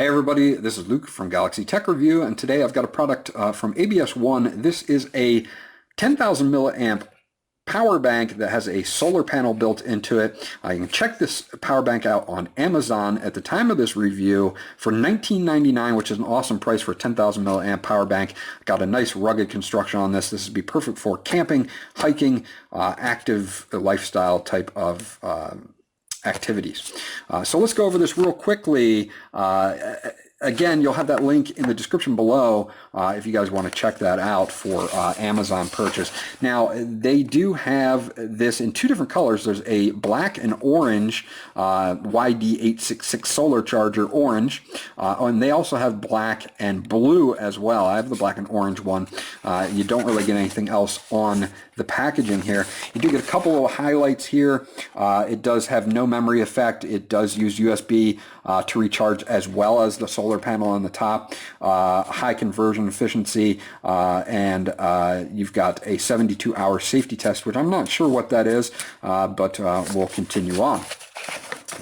Hey everybody, this is Luke from Galaxy Tech Review, and today I've got a product from ABS-1. This is a 10,000 milliamp power bank that has a solar panel built into it. You can check this power bank out on Amazon at the time of this review for $19.99, which is an awesome price for a 10,000 milliamp power bank. Got a nice rugged construction on this. This would be perfect for camping, hiking, active lifestyle type of activities. So let's go over this real quickly. Again, you'll have that link in the description below if you guys want to check that out for Amazon purchase. Now, they do have this in two different colors. There's a black and orange YD866 solar charger orange, and they also have black and blue as well. I have the black and orange one. You don't really get anything else on the packaging here. You do get a couple of highlights here. It does have no memory effect. It does use USB to recharge as well as the solar panel on the top. High conversion efficiency, and you've got a 72-hour safety test, which I'm not sure what that is, but we'll continue on.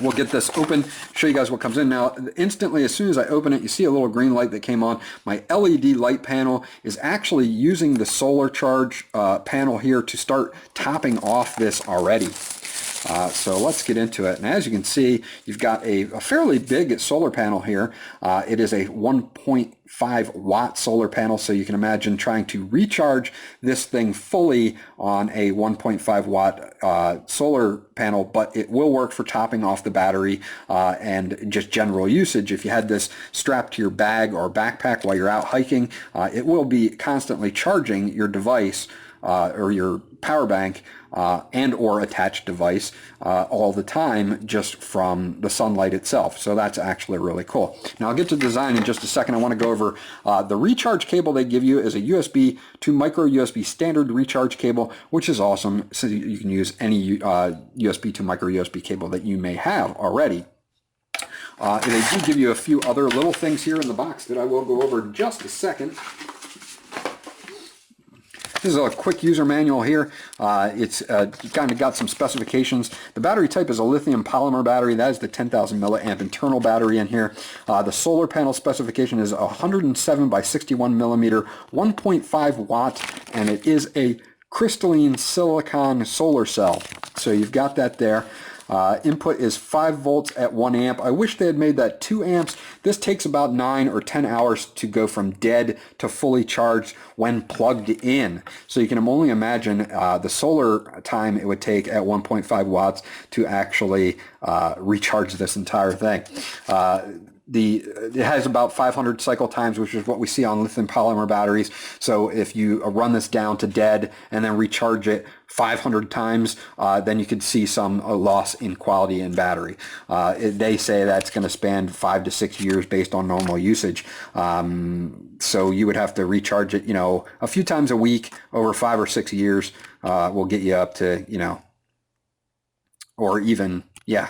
We'll get this open, show you guys what comes in. Now, instantly, as soon as I open it, you see a little green light that came on. My LED light panel is actually using the solar charge panel here to start topping off this already. So let's get into it. And as you can see, you've got a fairly big solar panel here. It is a 1.5 watt solar panel, so you can imagine trying to recharge this thing fully on a 1.5 watt solar panel, but it will work for topping off the battery and just general usage. If you had this strapped to your bag or backpack while you're out hiking, it will be constantly charging your device or your power bank and or attached device all the time just from the sunlight itself. So that's actually really cool. Now I'll get to design in just a second. I want to go over the recharge cable they give you is a USB to micro USB standard recharge cable, which is awesome. So you can use any USB to micro USB cable that you may have already. They do give you a few other little things here in the box that I will go over in just a second. This is a quick user manual here. It's kind of got some specifications. The battery type is a lithium polymer battery. That is the 10,000 milliamp internal battery in here. The solar panel specification is 107 by 61 millimeter, 1.5 watt, and it is a crystalline silicone solar cell. So you've got that there. Input is 5 volts at 1 amp. I wish they had made that 2 amps. This takes about 9 or 10 hours to go from dead to fully charged when plugged in. So you can only imagine the solar time it would take at 1.5 watts to actually recharge this entire thing. It has about 500 cycle times, which is what we see on lithium polymer batteries. So if you run this down to dead and then recharge it 500 times, then you could see some loss in quality in battery. They say that's going to span 5 to 6 years based on normal usage. So you would have to recharge it, a few times a week over 5 or 6 years. Will get you up to, or even, a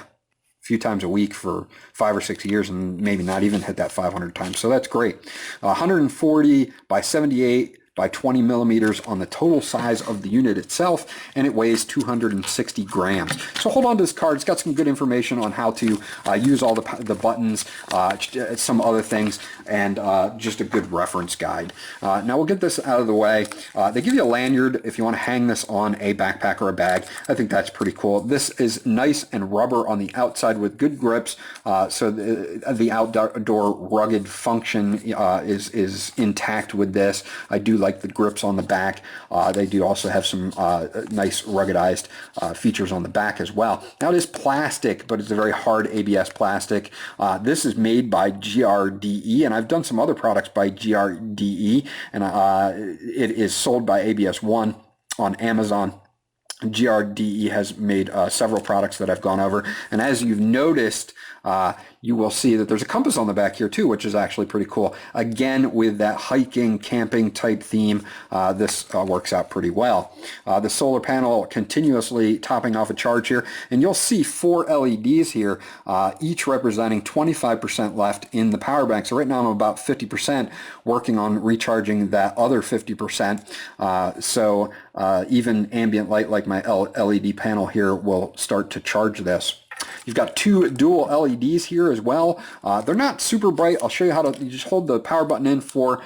few times a week for 5 or 6 years, and maybe not even hit that 500 times. So that's great. 140 by 78 by 20 millimeters on the total size of the unit itself, and it weighs 260 grams. So hold on to this card. It's got some good information on how to use all the buttons, some other things, and just a good reference guide. Now we'll get this out of the way. They give you a lanyard if you want to hang this on a backpack or a bag. I think that's pretty cool. This is nice and rubber on the outside with good grips, so the outdoor rugged function is intact with this. I do like the grips on the back. They do also have some nice ruggedized features on the back as well. Now it is plastic, but it's a very hard ABS plastic. This is made by GRDE, and I've done some other products by GRDE, and it is sold by ABS-1 on Amazon. GRDE has made several products that I've gone over, and as you've noticed, you will see that there's a compass on the back here too, which is actually pretty cool. Again, with that hiking, camping type theme, this works out pretty well. The solar panel continuously topping off a charge here, and you'll see 4 LEDs here, each representing 25% left in the power bank. So right now I'm about 50% working on recharging that other 50%. So even ambient light like my LED panel here will start to charge this. You've got two dual LEDs here as well. They're not super bright. I'll show you how to, you just hold the power button in for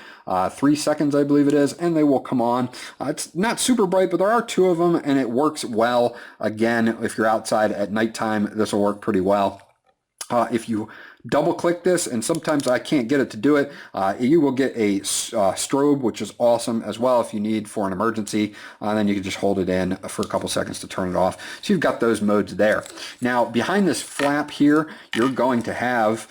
3 seconds, I believe it is, and they will come on. It's not super bright, but there are two of them, and it works well. Again, if you're outside at nighttime, this will work pretty well. If you double click this, and sometimes I can't get it to do it, you will get a strobe, which is awesome as well if you need for an emergency. Then you can just hold it in for a couple seconds to turn it off. So you've got those modes there. Now behind this flap here, you're going to have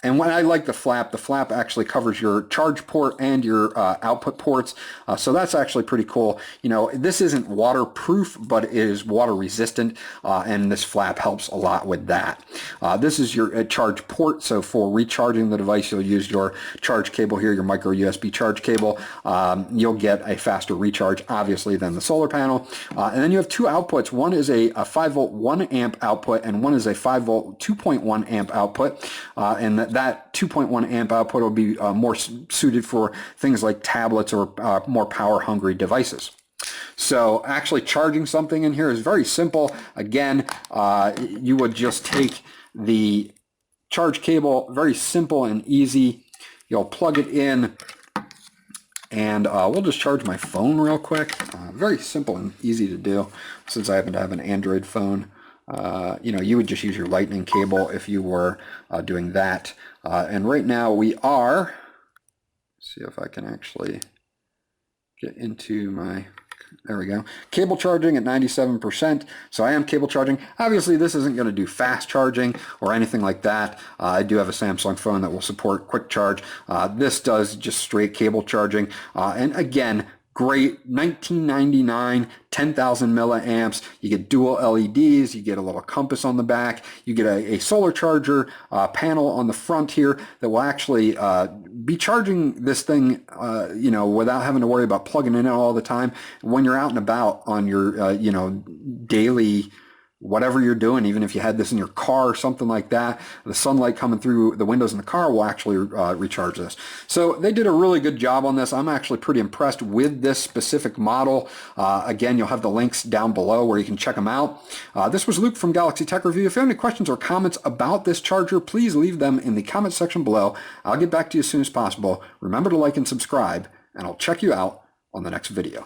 and when I like the flap actually covers your charge port and your output ports. So that's actually pretty cool. You know, this isn't waterproof, but it is water resistant, and this flap helps a lot with that. This is your charge port. So for recharging the device, you'll use your charge cable here, your micro USB charge cable. You'll get a faster recharge, obviously, than the solar panel. And then you have two outputs. One is a 5 volt 1 amp output, and one is a 5 volt 2.1 amp output. And that 2.1 amp output will be more suited for things like tablets or more power hungry devices. So actually charging something in here is very simple. Again, you would just take the charge cable, very simple and easy. You'll plug it in, and we'll just charge my phone real quick. Very simple and easy to do, since I happen to have an Android phone. You know, you would just use your lightning cable if you were doing that. And right now we are, see if I can actually get into my, there we go, cable charging at 97%. So I am cable charging. Obviously this isn't going to do fast charging or anything like that. I do have a Samsung phone that will support quick charge. This does just straight cable charging. And again, great, $19.99, 10,000 milliamps. You get dual LEDs, you get a little compass on the back, you get a solar charger panel on the front here that will actually be charging this thing, you know, without having to worry about plugging in all the time. When you're out and about on your, you know, daily whatever you're doing, even if you had this in your car or something like that, the sunlight coming through the windows in the car will actually recharge this. So they did a really good job on this. I'm actually pretty impressed with this specific model. Again, you'll have the links down below where you can check them out. This was Luke from Galaxy Tech Review. If you have any questions or comments about this charger, please leave them in the comment section below. I'll get back to you as soon as possible. Remember to like and subscribe, and I'll check you out on the next video.